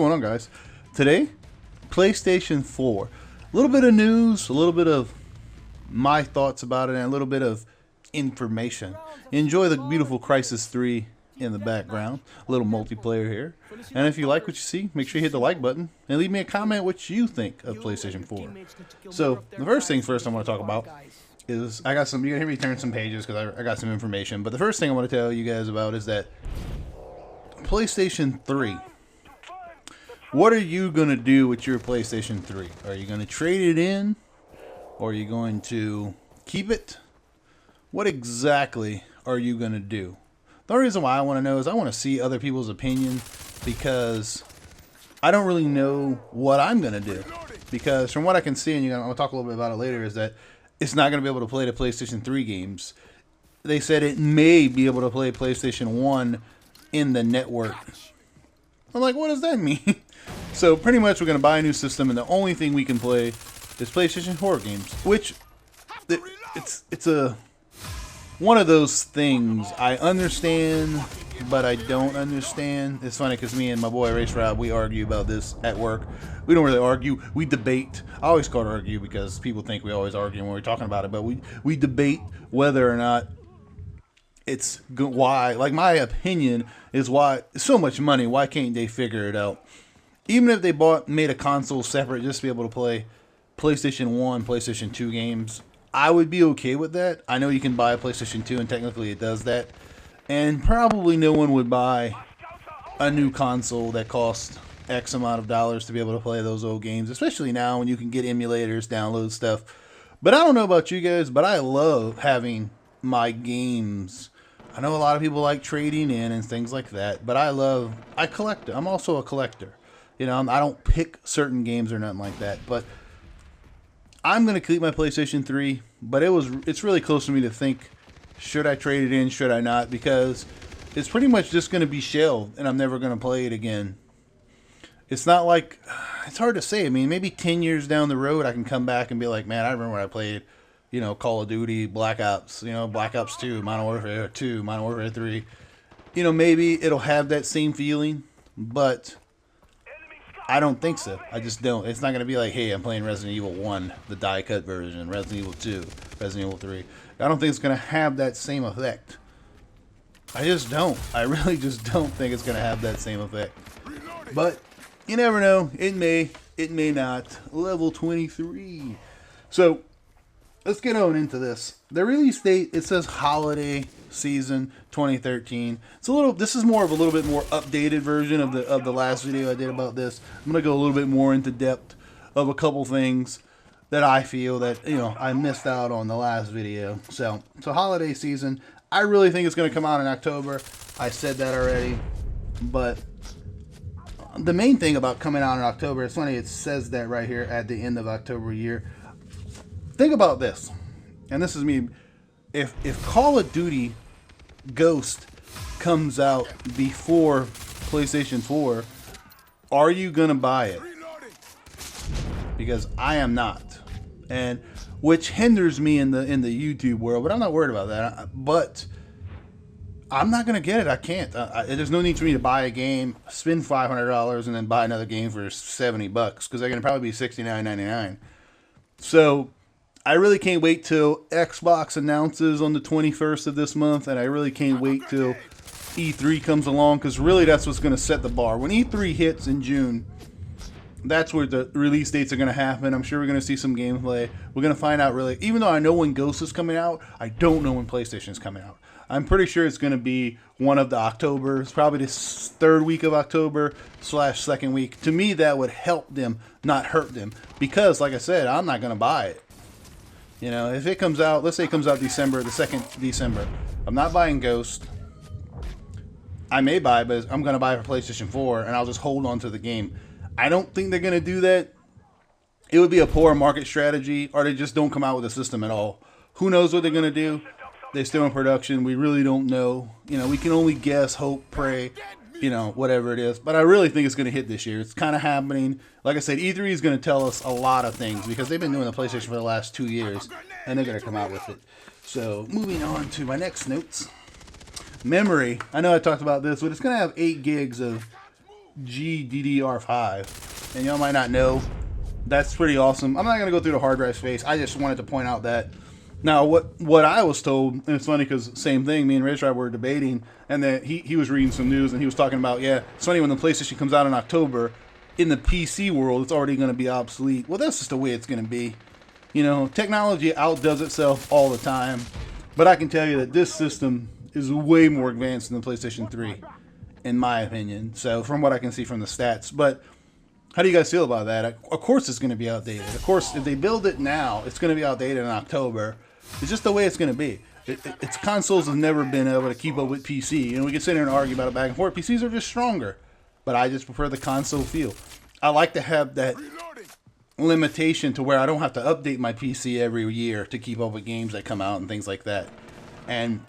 going on, guys? Today, PlayStation 4. A little bit of news, a little bit of my thoughts about it, and a little bit of information. Enjoy the beautiful Crysis 3 in the background. A little multiplayer here. And if you like what you see, make sure you hit the like button and leave me a comment what you think of PlayStation 4. So, the first things first I want to talk about is I got some, you're going to hear me turn some pages because I got some information. But the first thing I want to tell you guys about is that PlayStation 3. What are you going to do with your PlayStation 3? Are you going to trade it in? Or are you going to keep it? What exactly are you going to do? The only reason why I want to know is I want to see other people's opinion because I don't really know what I'm going to do. Because from what I can see, and I'm going to talk a little bit about it later, is that it's not going to be able to play the PlayStation 3 games. They said it may be able to play PlayStation 1 in the network. I'm like, what does that mean? So pretty much we're going to buy a new system, and the only thing we can play is PlayStation 4 games, which it's a one of those things I understand, but I don't understand. It's funny because me and my boy Race Rob, we argue about this at work. We don't really argue, we debate. I always call it argue because people think we always argue when we're talking about it, but we debate whether or not it's good. Why, like, my opinion is why so much money, why can't they figure it out? Even if they made a console separate just to be able to play PlayStation 1, PlayStation 2 games, I would be okay with that. I know you can buy a PlayStation 2 and technically it does that. And probably no one would buy a new console that costs X amount of dollars to be able to play those old games, especially now when you can get emulators, download stuff. But I don't know about you guys, but I love having my games. I know a lot of people like trading in and things like that, but I collect it. I'm also a collector. You know, I don't pick certain games or nothing like that, but I'm going to keep my PlayStation 3, but it's really close to me to think, should I trade it in, should I not? Because it's pretty much just going to be shelved, and I'm never going to play it again. It's not like, it's hard to say. I mean, maybe 10 years down the road, I can come back and be like, man, I remember when I played, you know, Call of Duty, Black Ops, you know, Black Ops 2, Modern Warfare 2, Modern Warfare 3. You know, maybe it'll have that same feeling, but I don't think so. I just don't. It's not going to be like, hey, I'm playing Resident Evil 1, the die-cut version, Resident Evil 2, Resident Evil 3. I don't think it's going to have that same effect. I just don't. I really just don't think it's going to have that same effect. But you never know. It may not. Level 23. So let's get on into this. The release date, it says holiday season 2013. It's a little, this is more of a little bit more updated version of the last video I did about this. I'm going to go a little bit more into depth of a couple things that I feel that, you know, I missed out on the last video. So holiday season, I really think it's going to come out in October. I said that already, but the main thing about coming out in October, it's funny, it says that right here at the end of October year. Think about this, and this is me. If Call of Duty Ghost comes out before PlayStation 4, are you gonna buy it? Because I am not, and which hinders me in the YouTube world. But I'm not worried about that. But I'm not gonna get it. I can't. There's no need for me to buy a game, spend $500, and then buy another game for $70 because they're gonna probably be $69.99. So I really can't wait till Xbox announces on the 21st of this month, and I really can't wait till E3 comes along, because really that's what's going to set the bar. When E3 hits in June, that's where the release dates are going to happen. I'm sure we're going to see some gameplay. We're going to find out really, even though I know when Ghost is coming out, I don't know when PlayStation is coming out. I'm pretty sure it's going to be one of the October. It's probably the third week of October / second week. To me, that would help them, not hurt them, because like I said, I'm not going to buy it. You know, if it comes out, let's say it comes out December, the 2nd December, I'm not buying Ghost. I may buy, but I'm going to buy it for PlayStation 4, and I'll just hold on to the game. I don't think they're going to do that. It would be a poor market strategy, or they just don't come out with a system at all. Who knows what they're going to do? They're still in production. We really don't know. You know, we can only guess, hope, pray, you know, whatever it is. But I really think it's going to hit this year. It's kind of happening. Like I said, E3 is going to tell us a lot of things because they've been doing the PlayStation for the last 2 years, and they're going to come out with it. So moving on to my next notes. Memory. I know I talked about this, but it's going to have 8 gigs of GDDR5, and y'all might not know. That's pretty awesome. I'm not gonna go through the hard drive space. I just wanted to point out that. Now, what I was told, and it's funny because same thing, me and Rich were debating, and then he was reading some news, and he was talking about, yeah, it's funny when the PlayStation comes out in October, in the PC world, it's already going to be obsolete. Well, that's just the way it's going to be. You know, technology outdoes itself all the time, but I can tell you that this system is way more advanced than the PlayStation 3, in my opinion. So, from what I can see from the stats, but how do you guys feel about that? Of course it's going to be outdated. Of course, if they build it now, it's going to be outdated in October. It's just the way it's going to be. Its consoles have never been able to keep up with PC. You know, we can sit here and argue about it back and forth. PCs are just stronger, but I just prefer the console feel. I like to have that limitation to where I don't have to update my PC every year to keep up with games that come out and things like that. And,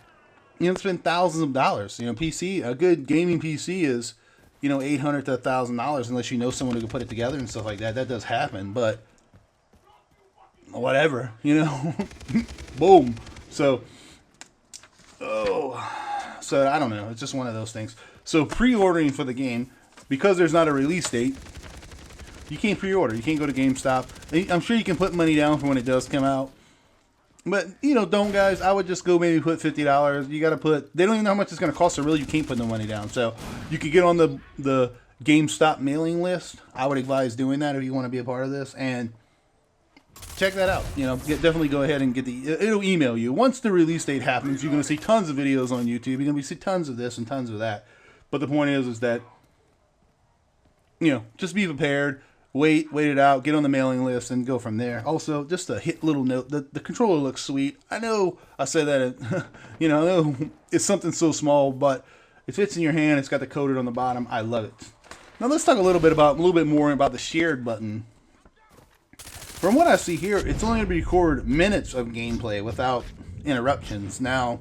you know, it's been thousands of dollars. You know, a good gaming PC is, you know, $800 to $1,000 unless you know someone who can put it together and stuff like that. That does happen, but whatever, you know. Boom. So I don't know. It's just one of those things. So pre-ordering for the game, because there's not a release date, you can't pre-order. You can't go to GameStop. I'm sure you can put money down for when it does come out. But, you know, don't, guys. I would just go maybe put $50. You got to put... They don't even know how much it's going to cost, so really you can't put no money down. So you could get on the GameStop mailing list. I would advise doing that if you want to be a part of this. And check that out. You know, definitely go ahead and get it'll email you. Once the release date happens, you're going to see tons of videos on YouTube. You're going to see tons of this and tons of that. But the point is that, you know, just be prepared. Wait it out, get on the mailing list, and go from there. Also, just a little note, the controller looks sweet. I know I said that, you know, I know it's something so small, but it fits in your hand. It's got the coated on the bottom. I love it. Now let's talk a little bit more about the shared button. From what I see here, it's only going to record minutes of gameplay without interruptions. Now,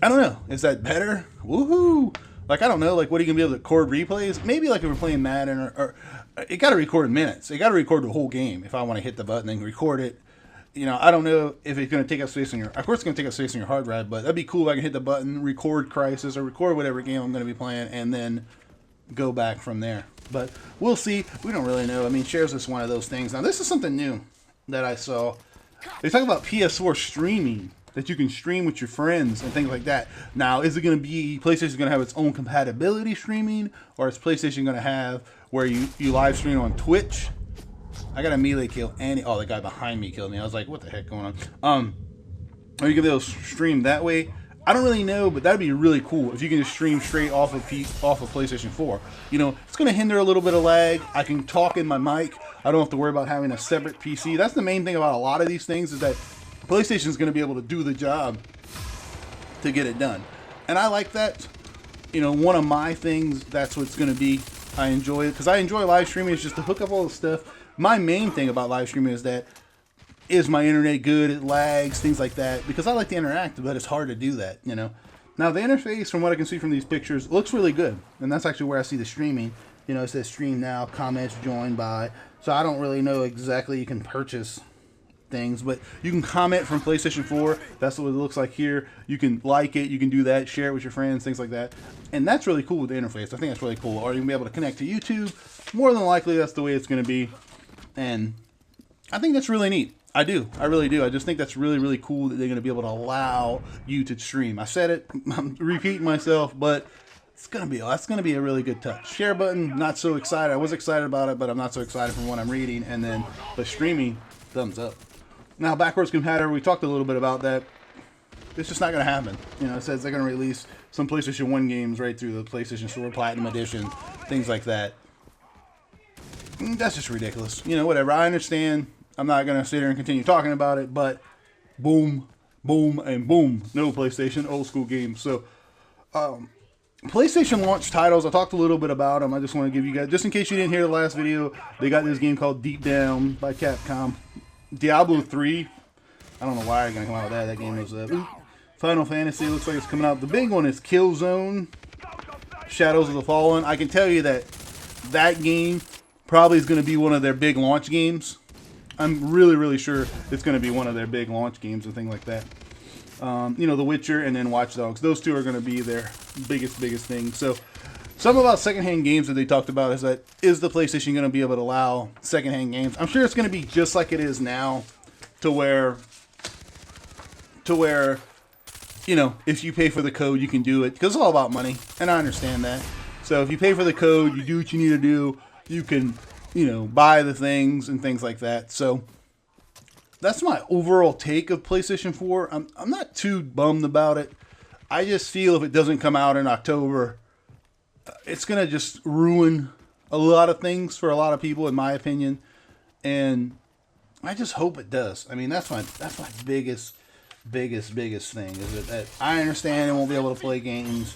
I don't know. Is that better? Woohoo! Like, I don't know. Like, what are you going to be able to record replays? Maybe like if we're playing Madden or it got to record minutes. It got to record the whole game if I want to hit the button and record it. You know, I don't know if it's going to take up space on of course it's going to take up space on your hard drive, but that'd be cool if I can hit the button, record Crisis, or record whatever game I'm going to be playing, and then go back from there. But we'll see. We don't really know. I mean, shares is one of those things. Now, this is something new that I saw. They talk about PS4 streaming, that you can stream with your friends and things like that. Now, is it going to be, PlayStation going to have its own compatibility streaming, or is PlayStation going to have where you live stream on Twitch? I got a melee kill, and the guy behind me killed me. I was like, what the heck going on? Are you going to be able to stream that way? I don't really know, but that'd be really cool if you can just stream straight off of PlayStation 4. You know, it's going to hinder a little bit of lag. I can talk in my mic. I don't have to worry about having a separate PC. That's the main thing about a lot of these things, is that PlayStation is going to be able to do the job to get it done. And I like that. You know, one of my things, that's what's going to be, I enjoy it. Because I enjoy live streaming, is just to hook up all the stuff. My main thing about live streaming is that, is my internet good? It lags, things like that. Because I like to interact, but it's hard to do that, you know. Now, the interface, from what I can see from these pictures, looks really good. And that's actually where I see the streaming. You know, it says stream now, comments joined by. So I don't really know exactly you can purchase things, but you can comment from PlayStation 4. That's what it looks like here. You can like it, you can do that, share it with your friends, things like that. And that's really cool with the interface. I think that's really cool. Or you can be able to connect to YouTube. More than likely, that's the way it's going to be. And I think that's really neat. I do. I really do. I just think that's really, really cool that they're going to be able to allow you to stream. I said it. I'm repeating myself, but that's going to be a really good touch. Share button, not so excited. I was excited about it, but I'm not so excited from what I'm reading. And then the streaming, thumbs up. Now, backwards compatibility, we talked a little bit about that. It's just not going to happen. You know, it says they're going to release some PlayStation 1 games right through the PlayStation Store Platinum Edition, things like that. That's just ridiculous. You know, whatever. I understand. I'm not going to sit here and continue talking about it, but boom, boom, and boom. No PlayStation, old school games. So, PlayStation launch titles, I talked a little bit about them. I just want to give you guys, just in case you didn't hear the last video, they got this game called Deep Down by Capcom. Diablo 3, I don't know why they're going to come out with that. That game was Final Fantasy, looks like it's coming out. The big one is Killzone, Shadows of the Fallen. I can tell you that that game probably is going to be one of their big launch games. I'm really, really sure it's going to be one of their big launch games and things like that. You know, The Witcher and then Watch Dogs. Those two are going to be their biggest thing. So Something about secondhand games that they talked about is that, is the PlayStation going to be able to allow secondhand games? I'm sure it's going to be just like it is now, to where, you know, if you pay for the code, you can do it, because it's all about money, and I understand that. So if you pay for the code, you do what you need to do, you can, you know, buy the things and things like that. So that's my overall take of PlayStation 4. I'm not too bummed about it. I just feel if it doesn't come out in October, it's going to just ruin a lot of things for a lot of people, in my opinion. And I just hope it does. I mean, that's my biggest thing, is that I understand it won't be able to play games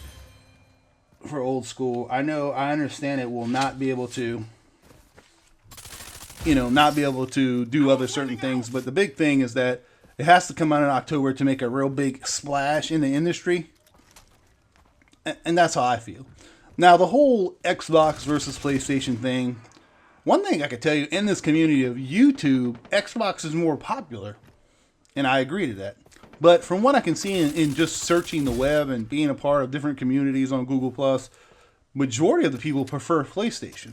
for old school. I understand it will not be able to, you know, not be able to do other certain things. But the big thing is that it has to come out in October to make a real big splash in the industry. And that's how I feel. Now, the whole Xbox versus PlayStation thing, one thing I could tell you, in this community of YouTube, Xbox is more popular. And I agree to that. But from what I can see in just searching the web and being a part of different communities on Google+, majority of the people prefer PlayStation.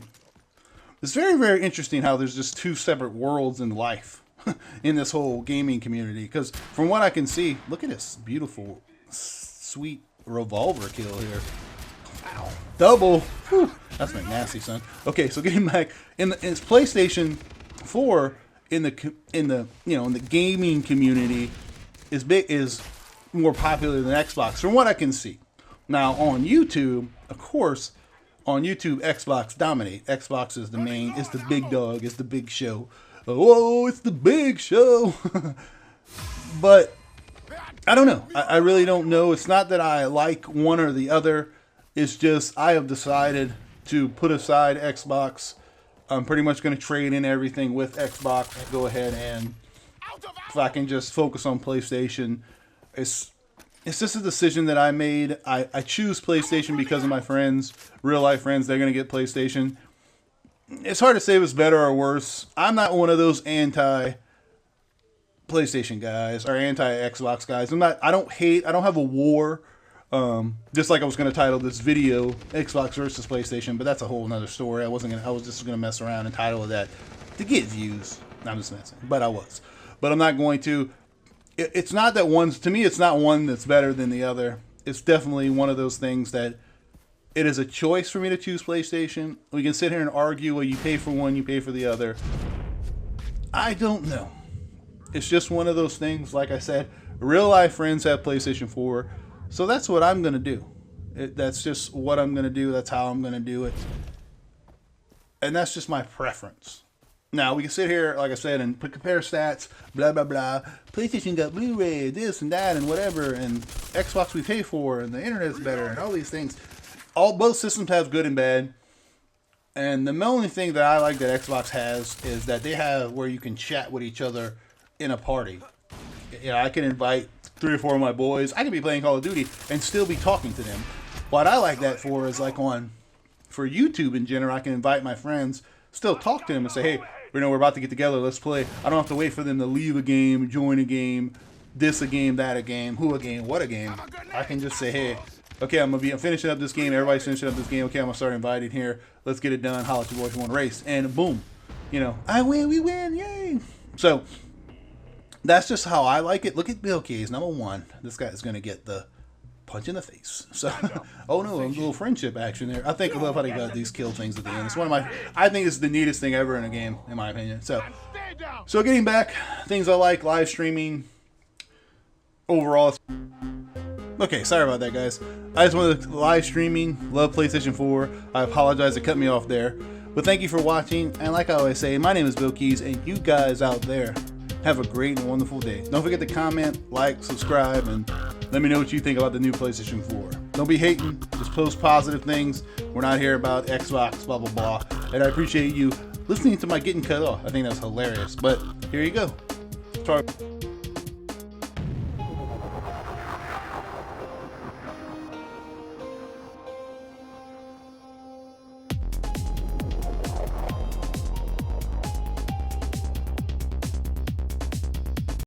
It's very, very interesting how there's just two separate worlds in life in this whole gaming community. Because from what I can see, look at this beautiful, sweet revolver kill here. Wow. Double. Whew. That's like nasty, son. Okay, so getting back, in PlayStation 4, in the gaming community, is more popular than Xbox, from what I can see. Now on YouTube, of course, on YouTube, Xbox dominate. Xbox is the main, it's the big dog, it's the big show. Oh, it's the big show. But I don't know. I really don't know. It's not that I like one or the other. It's just I have decided to put aside Xbox. I'm pretty much going to trade in everything with Xbox and go ahead, and if I can just focus on PlayStation. It's just a decision that I made. I choose PlayStation because of my friends, real life friends. They're going to get PlayStation. It's hard to say if it's better or worse. I'm not one of those anti-PlayStation guys or anti-Xbox guys. I don't have a war. Just like I was going to title this video Xbox versus PlayStation, but that's a whole nother story. I was just going to mess around and title that to get views. I'm just messing, but I was. But I'm not going to. It's not that one's, to me, it's not one that's better than the other. It's definitely one of those things that it is a choice for me to choose PlayStation. We can sit here and argue, well, you pay for one, you pay for the other. I don't know. It's just one of those things. Like I said, real life friends have PlayStation 4. So that's what I'm going to do. That's just what I'm going to do. That's how I'm going to do it. And that's just my preference. Now, we can sit here, like I said, and compare stats, blah, blah, blah. PlayStation got Blu-ray, this and that, and whatever. And Xbox we pay for, and the internet's better, and all these things. Both systems have good and bad. And the only thing that I like that Xbox has is that they have where you can chat with each other in a party. You know, I can invite 3 or 4 of my boys. I could be playing Call of Duty and still be talking to them. What I like that for is like for YouTube in general, I can invite my friends, still talk to them and say, hey, we're about to get together, let's play. I don't have to wait for them to leave a game, join a game, this a game, that a game, who a game, what a game. I can just say, hey, okay, I'm finishing up this game, everybody's finishing up this game, okay, I'm gonna start inviting here, let's get it done, holla at your boys, one race, and boom. You know, I win, we win, yay. So that's just how I like it. Look at BillKeyz, #1. This guy is gonna get the punch in the face. So, oh no, a little friendship action there. I love how they got these kill things at the end. It's one of I think it's the neatest thing ever in a game, in my opinion. So getting back, things I like, live streaming, overall. Okay, sorry about that, guys. I just wanted to live streaming, love PlayStation 4. I apologize, it cut me off there. But thank you for watching, and like I always say, my name is BillKeyz, and you guys out there, have a great and wonderful day. Don't forget to comment, like, subscribe, and let me know what you think about the new PlayStation 4. Don't be hating. Just post positive things. We're not here about Xbox, blah, blah, blah. And I appreciate you listening to my getting cut off. I think that's hilarious. But here you go. Sorry.